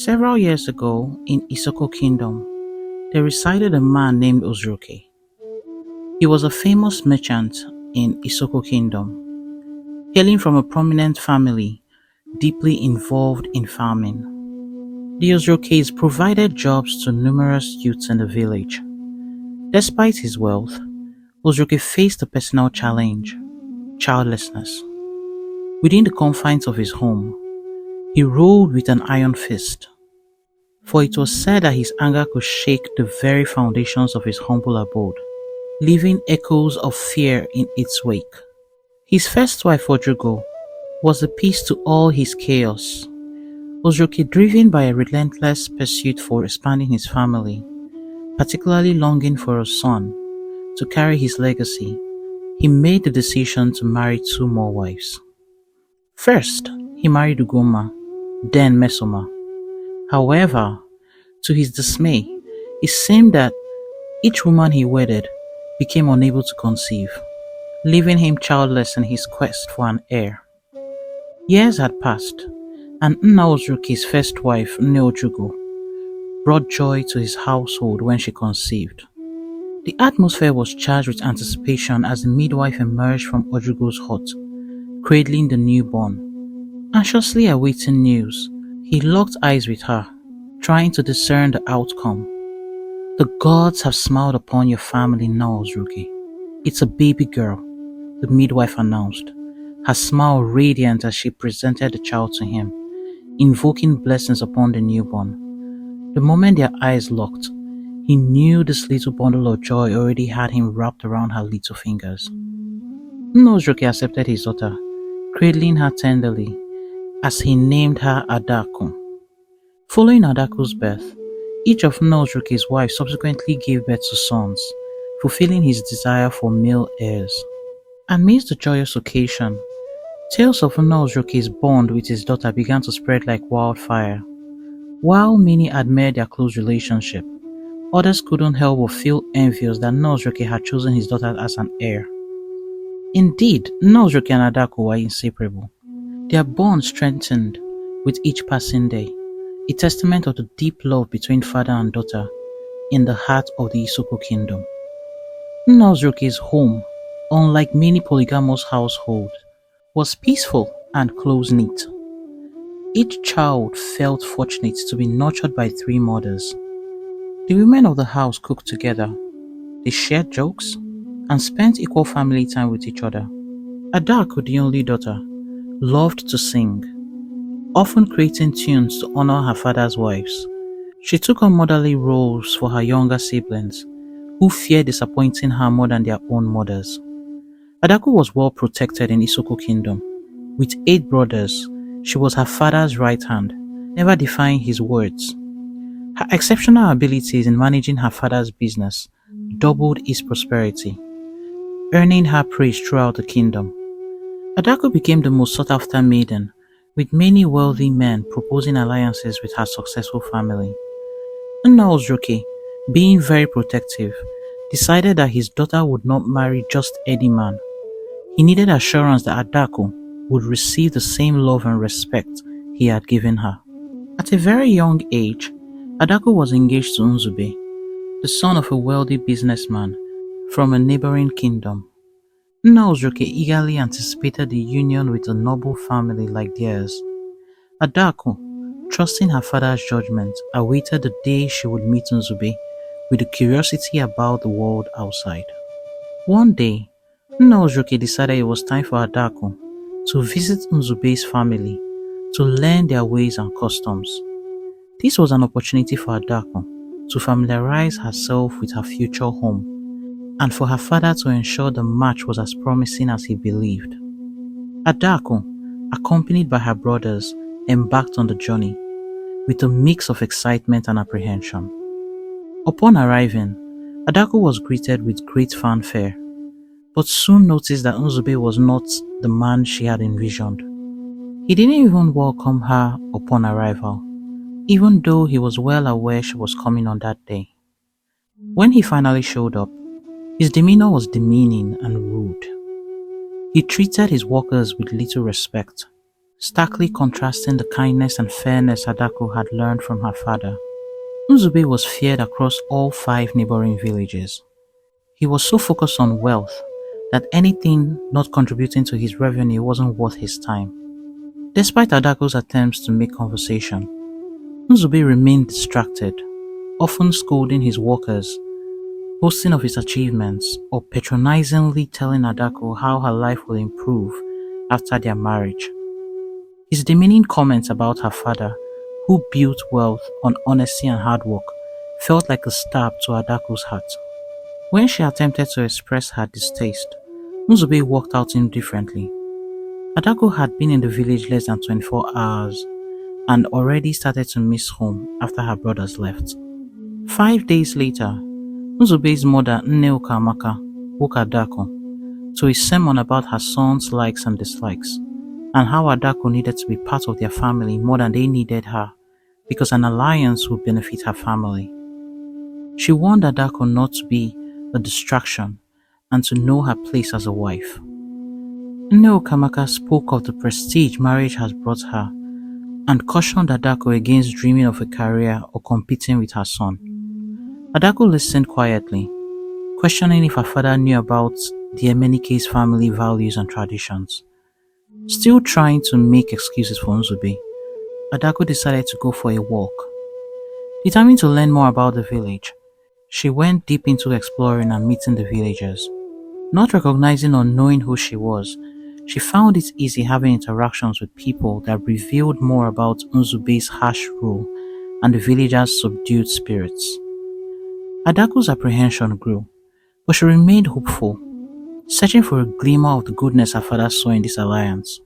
Several years ago in Isoko Kingdom, there resided a man named Ozroke. He was a famous merchant in Isoko Kingdom, hailing from a prominent family deeply involved in farming. The Ozrokes provided jobs to numerous youths in the village. Despite his wealth, Ozroke faced a personal challenge: childlessness. Within the confines of his home, he ruled with an iron fist, for it was said that his anger could shake the very foundations of his humble abode, leaving echoes of fear in its wake. His first wife, Odrugo, was a piece to all his chaos. Ozroke, driven by a relentless pursuit for expanding his family, particularly longing for a son to carry his legacy, he made the decision to marry two more wives. First, he married Ugoma, then Mesoma. However, to his dismay, it seemed that each woman he wedded became unable to conceive, leaving him childless in his quest for an heir. Years had passed, and Nna Ozroke's first wife, Nneojugo, brought joy to his household when she conceived. The atmosphere was charged with anticipation as the midwife emerged from Odrugo's hut, cradling the newborn. Anxiously awaiting news, he locked eyes with her, trying to discern the outcome. "The gods have smiled upon your family now, Ozroke. It's a baby girl," the midwife announced, her smile radiant as she presented the child to him, invoking blessings upon the newborn. The moment their eyes locked, he knew this little bundle of joy already had him wrapped around her little fingers. Ozroke accepted his daughter, cradling her tenderly, as he named her Adaku. Following Adaku's birth, each of Ozroke's wives subsequently gave birth to sons, fulfilling his desire for male heirs. Amidst the joyous occasion, tales of Ozroke's bond with his daughter began to spread like wildfire. While many admired their close relationship, others couldn't help but feel envious that Ozroke had chosen his daughter as an heir. Indeed, Ozroke and Adaku were inseparable. Their bond strengthened with each passing day, a testament of the deep love between father and daughter in the heart of the Isoko kingdom. Ozroke's home, unlike many polygamous households, was peaceful and close-knit. Each child felt fortunate to be nurtured by three mothers. The women of the house cooked together, they shared jokes, and spent equal family time with each other. Adaku, the only daughter, loved to sing, often creating tunes to honor her father's wives. She took on motherly roles for her younger siblings, who feared disappointing her more than their own mothers. Adaku was well protected in Isoko Kingdom. With 8 brothers, she was her father's right hand, never defying his words. Her exceptional abilities in managing her father's business doubled his prosperity, earning her praise throughout the kingdom. Adaku became the most sought-after maiden, with many wealthy men proposing alliances with her successful family. Nna Ozroke, being very protective, decided that his daughter would not marry just any man. He needed assurance that Adaku would receive the same love and respect he had given her. At a very young age, Adaku was engaged to Nzube, the son of a wealthy businessman from a neighboring kingdom. Nna Ozroke eagerly anticipated the union with a noble family like theirs. Adaku, trusting her father's judgment, awaited the day she would meet Nzube with a curiosity about the world outside. One day, Nna Ozroke decided it was time for Adaku to visit Nzube's family to learn their ways and customs. This was an opportunity for Adaku to familiarize herself with her future home, and for her father to ensure the match was as promising as he believed. Adaku, accompanied by her brothers, embarked on the journey with a mix of excitement and apprehension. Upon arriving, Adaku was greeted with great fanfare, but soon noticed that Nzube was not the man she had envisioned. He didn't even welcome her upon arrival, even though he was well aware she was coming on that day. When he finally showed up, his demeanor was demeaning and rude. He treated his workers with little respect, starkly contrasting the kindness and fairness Adaku had learned from her father. Nzube was feared across all 5 neighboring villages. He was so focused on wealth that anything not contributing to his revenue wasn't worth his time. Despite Adaku's attempts to make conversation, Nzube remained distracted, often scolding his workers, boasting of his achievements, or patronizingly telling Adaku how her life will improve after their marriage. His demeaning comments about her father, who built wealth on honesty and hard work, felt like a stab to Adaku's heart. When she attempted to express her distaste, Nzube walked out indifferently. Adaku had been in the village less than 24 hours and already started to miss home after her brothers left. 5 days later, Nzube's mother Amaka woke Adaku to a sermon about her son's likes and dislikes, and how Adaku needed to be part of their family more than they needed her, because an alliance would benefit her family. She warned Adaku not to be a distraction and to know her place as a wife. Amaka spoke of the prestige marriage has brought her and cautioned Adaku against dreaming of a career or competing with her son. Adaku listened quietly, questioning if her father knew about the Emenike's family values and traditions. Still trying to make excuses for Nzube, Adaku decided to go for a walk. Determined to learn more about the village, she went deep into exploring and meeting the villagers. Not recognizing or knowing who she was, she found it easy having interactions with people that revealed more about Nzube's harsh rule and the villagers' subdued spirits. Adaku's apprehension grew, but she remained hopeful, searching for a glimmer of the goodness her father saw in this alliance.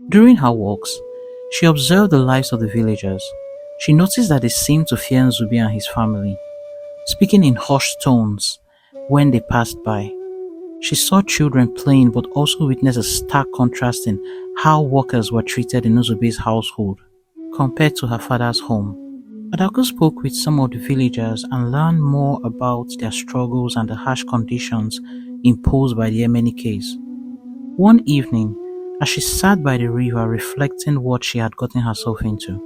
During her walks, she observed the lives of the villagers. She noticed that they seemed to fear Nzube and his family, speaking in hushed tones when they passed by. She saw children playing but also witnessed a stark contrast in how workers were treated in Nzube's household compared to her father's home. Adaku spoke with some of the villagers and learned more about their struggles and the harsh conditions imposed by the Emenikes. One evening, as she sat by the river reflecting what she had gotten herself into,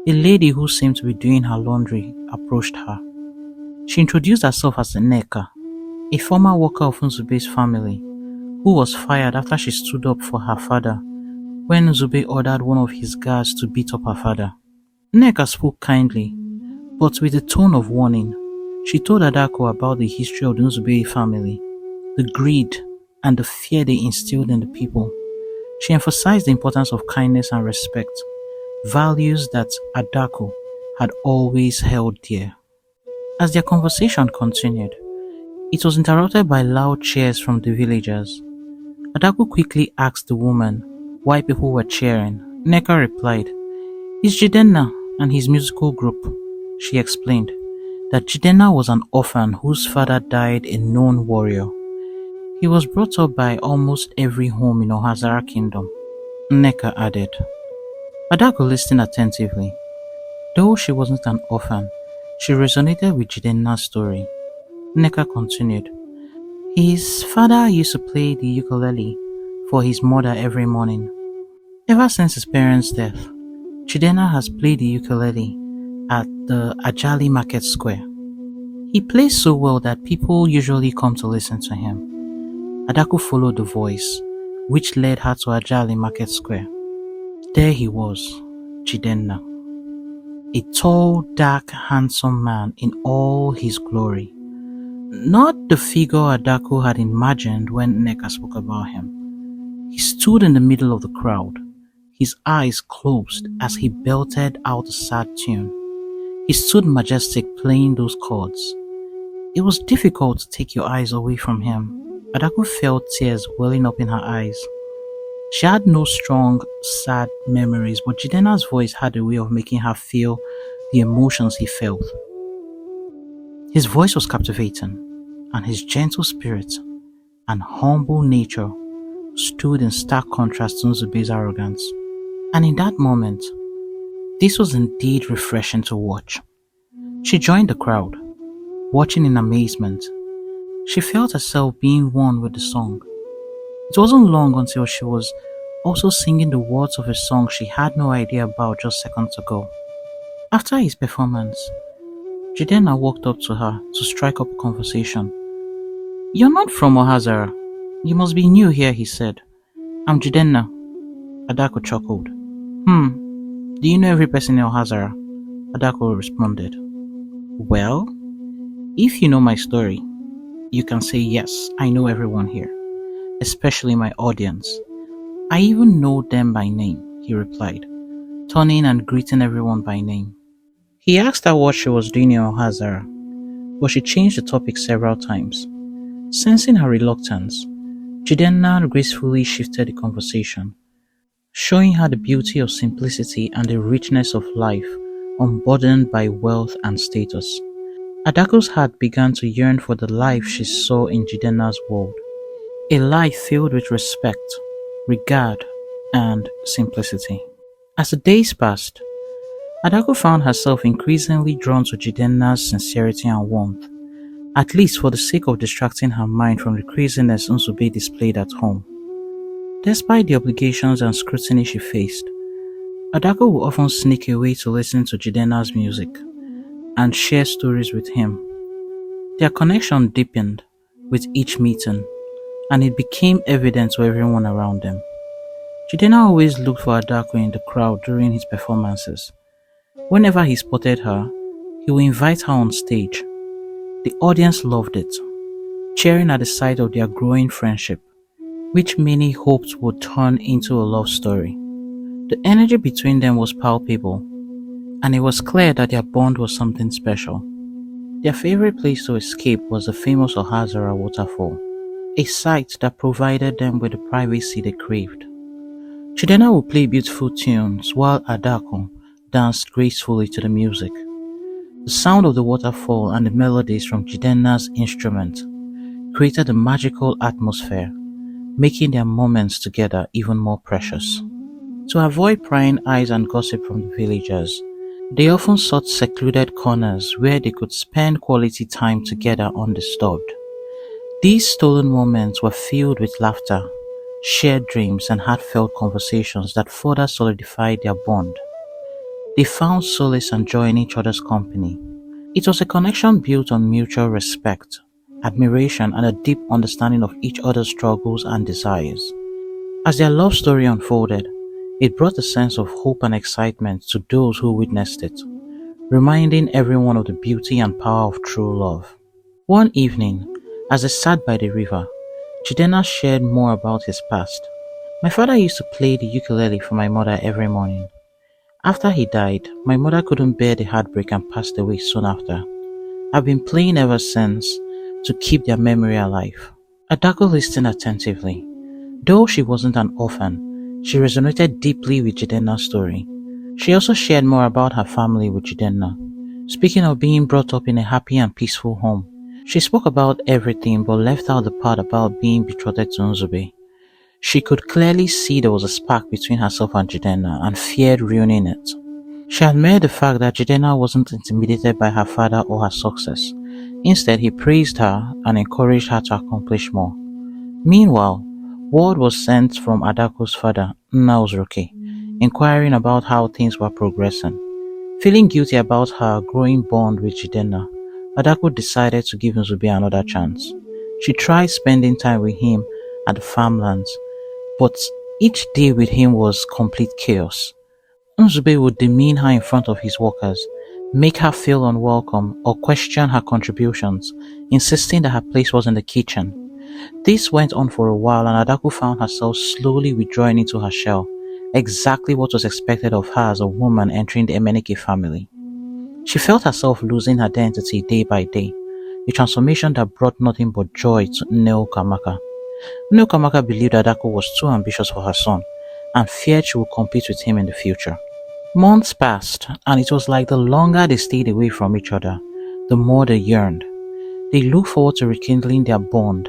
a lady who seemed to be doing her laundry approached her. She introduced herself as Nneka, a former worker of Nzube's family, who was fired after she stood up for her father when Nzube ordered one of his guards to beat up her father. Nneka spoke kindly, but with a tone of warning. She told Adaku about the history of the Nzube family, the greed and the fear they instilled in the people. She emphasized the importance of kindness and respect, values that Adaku had always held dear. As their conversation continued, it was interrupted by loud cheers from the villagers. Adaku quickly asked the woman why people were cheering. Nneka replied, "It's Jidenna and his musical group." She explained that Jidenna was an orphan whose father died a known warrior. He was brought up by almost every home in Ohazara kingdom, Nneka added. Adaku listened attentively. Though she wasn't an orphan, she resonated with Jidenna's story. Nneka continued, "His father used to play the ukulele for his mother every morning. Ever since his parents' death, Jidenna has played the ukulele at the Ajali Market Square. He plays so well that people usually come to listen to him." Adaku followed the voice, which led her to Ajali Market Square. There he was, Jidenna, a tall, dark, handsome man in all his glory. Not the figure Adaku had imagined when Nneka spoke about him. He stood in the middle of the crowd, his eyes closed as he belted out a sad tune. He stood majestic playing those chords. It was difficult to take your eyes away from him. Adaku felt tears welling up in her eyes. She had no strong, sad memories, but Jidenna's voice had a way of making her feel the emotions he felt. His voice was captivating, and his gentle spirit and humble nature stood in stark contrast to Nzube's arrogance. And in that moment, this was indeed refreshing to watch. She joined the crowd, watching in amazement. She felt herself being one with the song. It wasn't long until she was also singing the words of a song she had no idea about just seconds ago. After his performance, Jidenna walked up to her to strike up a conversation. "You're not from Ohazara. You must be new here," he said. "I'm Jidenna." Adaku chuckled. Do you know every person in Ohazara?" Adaku responded. "Well, if you know my story, you can say yes, I know everyone here, especially my audience. I even know them by name," he replied, turning and greeting everyone by name. He asked her what she was doing in Ohazara, but she changed the topic several times. Sensing her reluctance, Jidenna gracefully shifted the conversation, showing her the beauty of simplicity and the richness of life unburdened by wealth and status. Adaku's heart began to yearn for the life she saw in Jidenna's world, a life filled with respect, regard, and simplicity. As the days passed, Adaku found herself increasingly drawn to Jidenna's sincerity and warmth, at least for the sake of distracting her mind from the craziness Nsube displayed at home. Despite the obligations and scrutiny she faced, Adaku would often sneak away to listen to Jidenna's music and share stories with him. Their connection deepened with each meeting, and it became evident to everyone around them. Jidenna always looked for Adaku in the crowd during his performances. Whenever he spotted her, he would invite her on stage. The audience loved it, cheering at the sight of their growing friendship, which many hoped would turn into a love story. The energy between them was palpable, and it was clear that their bond was something special. Their favorite place to escape was the famous Ohazara waterfall, a sight that provided them with the privacy they craved. Jidenna would play beautiful tunes while Adaku danced gracefully to the music. The sound of the waterfall and the melodies from Jidenna's instrument created a magical atmosphere, making their moments together even more precious. To avoid prying eyes and gossip from the villagers, they often sought secluded corners where they could spend quality time together undisturbed. These stolen moments were filled with laughter, shared dreams, and heartfelt conversations that further solidified their bond. They found solace and joy in each other's company. It was a connection built on mutual respect, admiration, and a deep understanding of each other's struggles and desires. As their love story unfolded, it brought a sense of hope and excitement to those who witnessed it, reminding everyone of the beauty and power of true love. One evening, as they sat by the river, Jidenna shared more about his past. "My father used to play the ukulele for my mother every morning. After he died, my mother couldn't bear the heartbreak and passed away soon after. I've been playing ever since to keep their memory alive." Adaku listened attentively. Though she wasn't an orphan, she resonated deeply with Jidenna's story. She also shared more about her family with Jidenna. Speaking of being brought up in a happy and peaceful home, she spoke about everything but left out the part about being betrothed to Nzube. She could clearly see there was a spark between herself and Jidenna and feared ruining it. She admired the fact that Jidenna wasn't intimidated by her father or her success. Instead, he praised her and encouraged her to accomplish more. Meanwhile, word was sent from Adaku's father, Nna, inquiring about how things were progressing. Feeling guilty about her growing bond with Jidenna, Adaku decided to give Nzube another chance. She tried spending time with him at the farmlands, but each day with him was complete chaos. Nzube would demean her in front of his workers, make her feel unwelcome, or question her contributions, insisting that her place was in the kitchen. This went on for a while, and Adaku found herself slowly withdrawing into her shell, exactly what was expected of her as a woman entering the Emenike family. She felt herself losing her identity day by day, a transformation that brought nothing but joy to Amaka. Amaka believed Adaku was too ambitious for her son, and feared she would compete with him in the future. Months passed, and it was like the longer they stayed away from each other, the more they yearned. They looked forward to rekindling their bond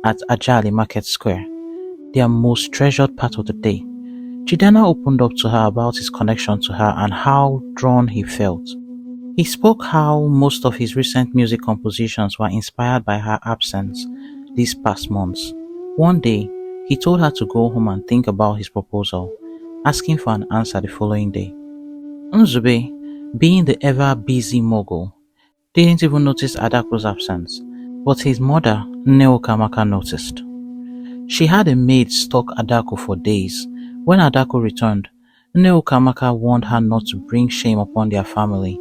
at Ajali Market Square, their most treasured part of the day. Jidenna opened up to her about his connection to her and how drawn he felt. He spoke how most of his recent music compositions were inspired by her absence these past months. One day, he told her to go home and think about his proposal, asking for an answer the following day. Nzube, being the ever-busy mogul, didn't even notice Adaku's absence, but his mother, Amaka, noticed. She had a maid stalk Adaku for days. When Adaku returned, Amaka warned her not to bring shame upon their family,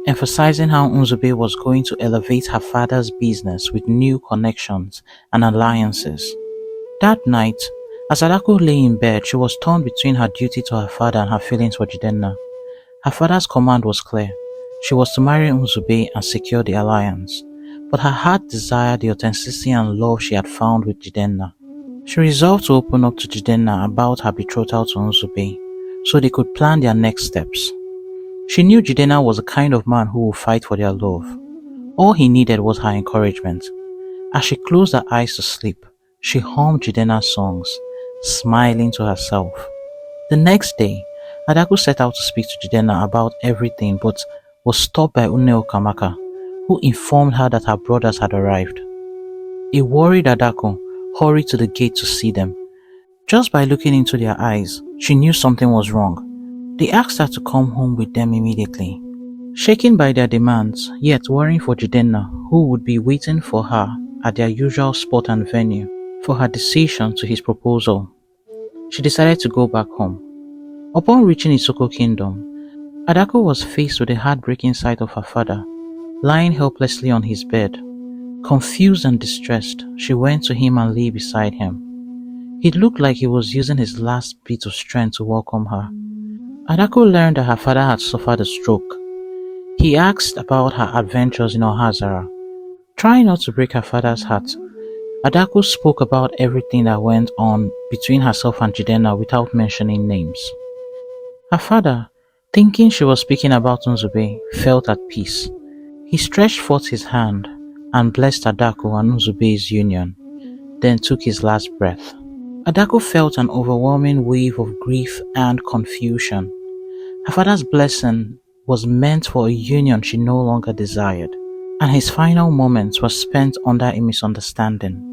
emphasizing how Nzube was going to elevate her father's business with new connections and alliances. That night, as Adaku lay in bed, she was torn between her duty to her father and her feelings for Jidenna. Her father's command was clear. She was to marry Nzube and secure the alliance, but her heart desired the authenticity and love she had found with Jidenna. She resolved to open up to Jidenna about her betrothal to Nzube, so they could plan their next steps. She knew Jidenna was the kind of man who would fight for their love. All he needed was her encouragement. As she closed her eyes to sleep, she hummed Jidenna's songs, smiling to herself. The next day, Adaku set out to speak to Jidenna about everything but was stopped by Amaka, who informed her that her brothers had arrived. A worried Adaku hurried to the gate to see them. Just by looking into their eyes, she knew something was wrong. They asked her to come home with them immediately. Shaken by their demands, yet worrying for Jidenna, who would be waiting for her at their usual spot and venue for her decision to his proposal, she decided to go back home. Upon reaching Isoko Kingdom, Adaku was faced with the heartbreaking sight of her father, lying helplessly on his bed. Confused and distressed, she went to him and lay beside him. It looked like he was using his last bit of strength to welcome her. Adaku learned that her father had suffered a stroke. He asked about her adventures in Ohazara. Trying not to break her father's heart, Adaku spoke about everything that went on between herself and Jidenna without mentioning names. Her father, thinking she was speaking about Nzube, felt at peace. He stretched forth his hand and blessed Adaku and Nzube's union, then took his last breath. Adaku felt an overwhelming wave of grief and confusion. Her father's blessing was meant for a union she no longer desired, and his final moments were spent under a misunderstanding.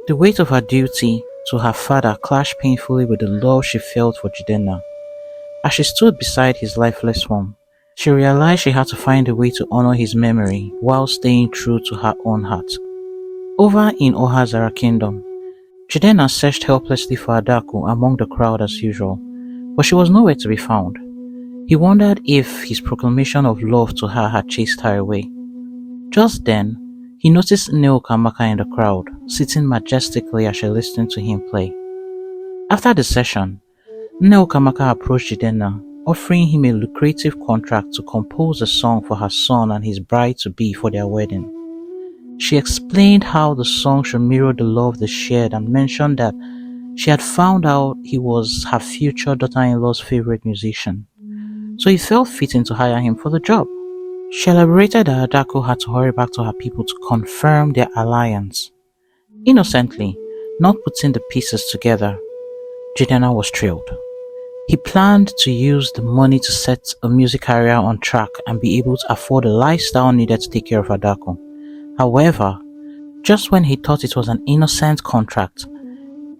The weight of her duty to her father clashed painfully with the love she felt for Jidenna. As she stood beside his lifeless form, she realized she had to find a way to honor his memory while staying true to her own heart. Over in Ohazara Kingdom, Jidenna searched helplessly for Adaku among the crowd as usual, but she was nowhere to be found. He wondered if his proclamation of love to her had chased her away. Just then, he noticed Amaka in the crowd, sitting majestically as she listened to him play. After the session, Amaka approached Jidenna, offering him a lucrative contract to compose a song for her son and his bride-to-be for their wedding. She explained how the song should mirror the love they shared and mentioned that she had found out he was her future daughter-in-law's favorite musician, so it felt fitting to hire him for the job. She elaborated that Adaku had to hurry back to her people to confirm their alliance. Innocently, not putting the pieces together, Jidenna was thrilled. He planned to use the money to set a music career on track and be able to afford the lifestyle needed to take care of Adaku. However, just when he thought it was an innocent contract,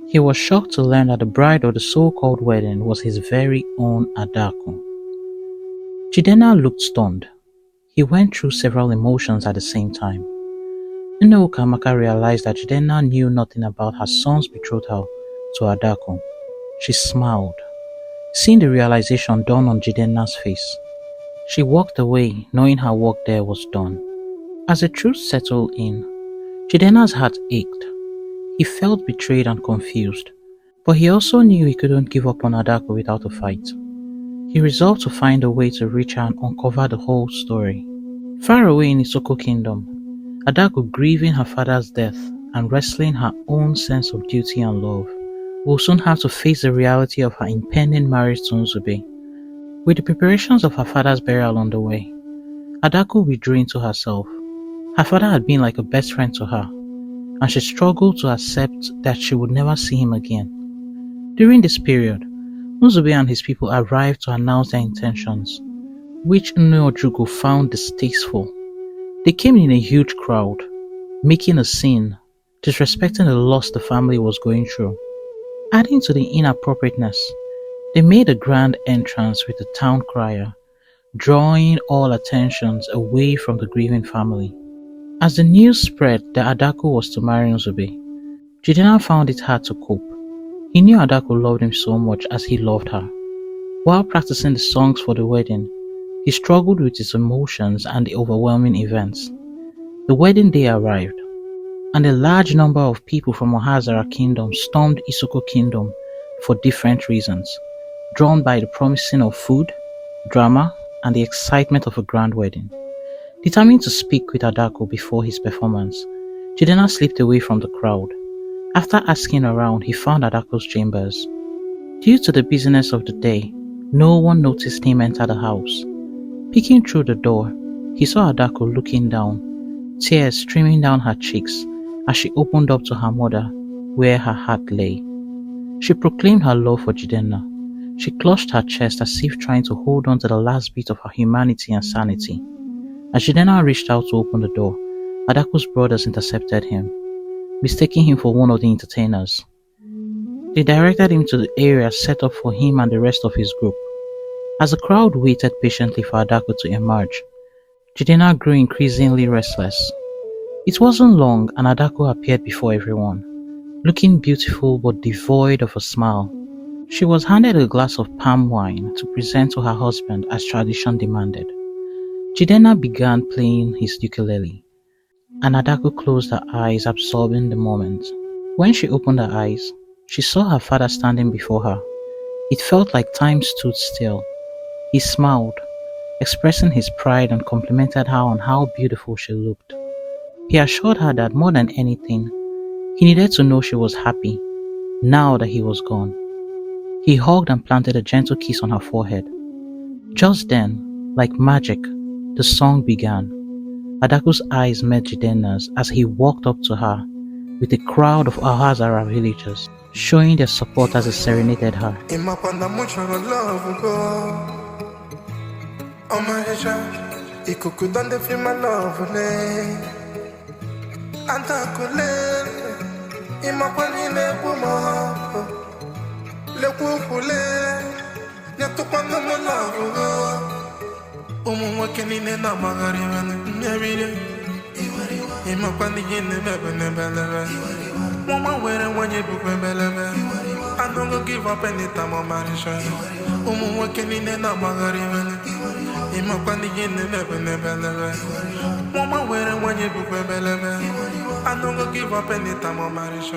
he was shocked to learn that the bride of the so-called wedding was his very own Adaku. Jidenna looked stunned. He went through several emotions at the same time. Amaka realized that Jidenna knew nothing about her son's betrothal to Adaku. She smiled. Seeing the realization dawn on Jidenna's face, she walked away knowing her work there was done. As the truth settled in, Jidenna's heart ached. He felt betrayed and confused, but he also knew he couldn't give up on Adaku without a fight. He resolved to find a way to reach her and uncover the whole story. Far away in Isoko Kingdom, Adaku, grieving her father's death and wrestling her own sense of duty and love, will soon have to face the reality of her impending marriage to Nzube. With the preparations of her father's burial on the way, Adaku withdrew into herself. Her father had been like a best friend to her, and she struggled to accept that she would never see him again. During this period, Nzube and his people arrived to announce their intentions, which Nneojugo found distasteful. They came in a huge crowd, making a scene, disrespecting the loss the family was going through. Adding to the inappropriateness, they made a grand entrance with the town crier, drawing all attentions away from the grieving family. As the news spread that Adaku was to marry Nzube, Jidenna found it hard to cope. He knew Adaku loved him so much as he loved her. While practicing the songs for the wedding, he struggled with his emotions and the overwhelming events. The wedding day arrived, and a large number of people from Ohazara kingdom stormed Isoko kingdom for different reasons, drawn by the promising of food, drama, and the excitement of a grand wedding. Determined to speak with Adaku before his performance, Jidenna slipped away from the crowd. After asking around, he found Adaku's chambers. Due to the busyness of the day, no one noticed him enter the house. Peeking through the door, he saw Adaku looking down, tears streaming down her cheeks as she opened up to her mother, where her heart lay. She proclaimed her love for Jidenna. She clutched her chest as if trying to hold on to the last bit of her humanity and sanity. As Jidenna reached out to open the door, Adaku's brothers intercepted him, mistaking him for one of the entertainers. They directed him to the area set up for him and the rest of his group. As the crowd waited patiently for Adaku to emerge, Jidenna grew increasingly restless. It wasn't long and Adaku appeared before everyone, looking beautiful but devoid of a smile. She was handed a glass of palm wine to present to her husband as tradition demanded. Jidenna began playing his ukulele, and Adaku closed her eyes, absorbing the moment. When she opened her eyes, she saw her father standing before her. It felt like time stood still. He smiled, expressing his pride, and complimented her on how beautiful she looked. He assured her that more than anything, he needed to know she was happy, now that he was gone. He hugged and planted a gentle kiss on her forehead. Just then, like magic, the song began. Adaku's eyes met Jidenna's as he walked up to her, with a crowd of Ohazara villagers, showing their support as he serenaded her. Mama wearing when you book me belebe. I don't go give up any time on marriage. Working in the Namagarivan. Imakani in the Nebelebe. Mama wearing when you book me belebe. I don't go give up any time on marriage.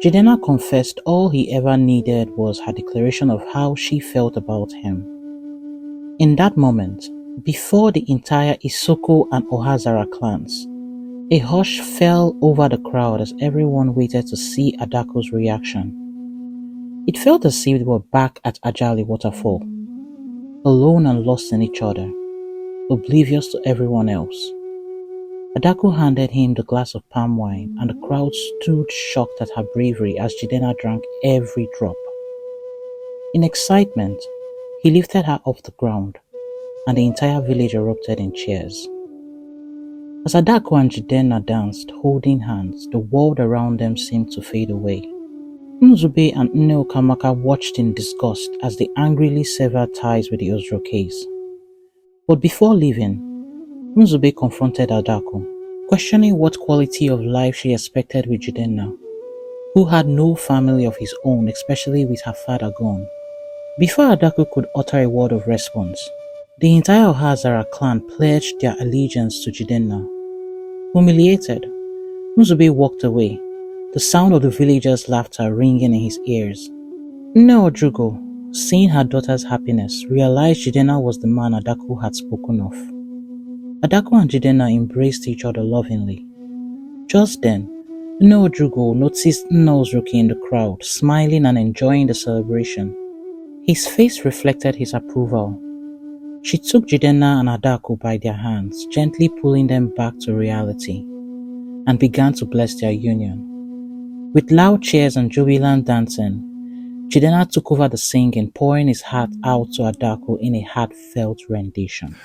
Jidenna confessed all he ever needed was her declaration of how she felt about him. In that moment, before the entire Isoko and Ohazara clans, a hush fell over the crowd as everyone waited to see Adaku's reaction. It felt as if they were back at Ajali Waterfall, alone and lost in each other, oblivious to everyone else. Adaku handed him the glass of palm wine, and the crowd stood shocked at her bravery as Jidenna drank every drop. In excitement, he lifted her off the ground, and the entire village erupted in cheers. As Adaku and Jidenna danced, holding hands, the world around them seemed to fade away. Nzube and Amaka watched in disgust as they angrily severed ties with the Ozrokes. But before leaving, Nzube confronted Adaku, questioning what quality of life she expected with Jidenna, who had no family of his own, especially with her father gone. Before Adaku could utter a word of response, the entire Ohazara clan pledged their allegiance to Jidenna. Humiliated, Nzube walked away, the sound of the villagers' laughter ringing in his ears. Nneodrugo, seeing her daughter's happiness, realized Jidenna was the man Adaku had spoken of. Adaku and Jidenna embraced each other lovingly. Just then, Nneodrugo noticed Nnozruki in the crowd, smiling and enjoying the celebration. His face reflected his approval. She took Jidenna and Adaku by their hands, gently pulling them back to reality, and began to bless their union. With loud cheers and jubilant dancing, Jidenna took over the singing, pouring his heart out to Adaku in a heartfelt rendition.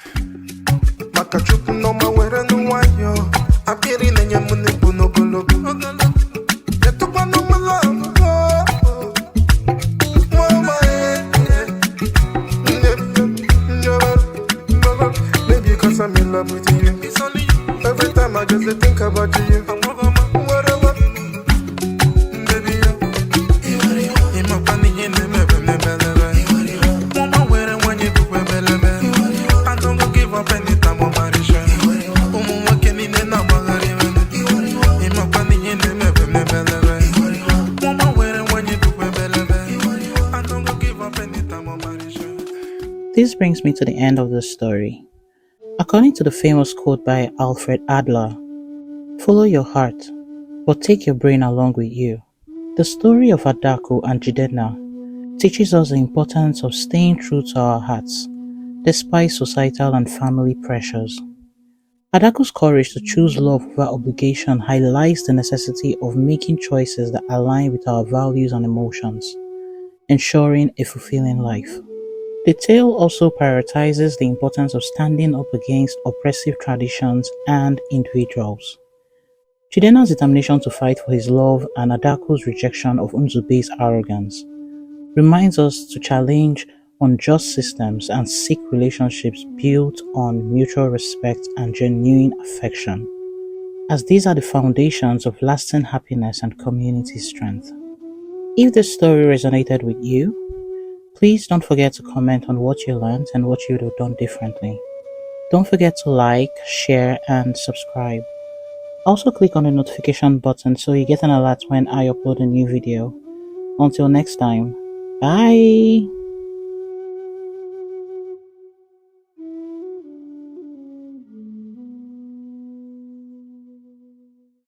cause I'm in love with you. It's only you. Every time I just think about you. Whatever. Baby, I'm a funny in the Mama, where when you do I don't go give up any time on Narration. Working in the I'm a funny in the Mama, where when you do I don't go give up any time on Narration. This brings me to the end of the story. According to the famous quote by Alfred Adler, "Follow your heart, but take your brain along with you." The story of Adaku and Jidenna teaches us the importance of staying true to our hearts, despite societal and family pressures. Adaku's courage to choose love over obligation highlights the necessity of making choices that align with our values and emotions, ensuring a fulfilling life. The tale also prioritizes the importance of standing up against oppressive traditions and individuals. Jidenna's determination to fight for his love and Adaku's rejection of Nzube's arrogance reminds us to challenge unjust systems and seek relationships built on mutual respect and genuine affection, as these are the foundations of lasting happiness and community strength. If this story resonated with you, please don't forget to comment on what you learned and what you would have done differently. Don't forget to like, share, and subscribe. Also click on the notification button so you get an alert when I upload a new video. Until next time, bye!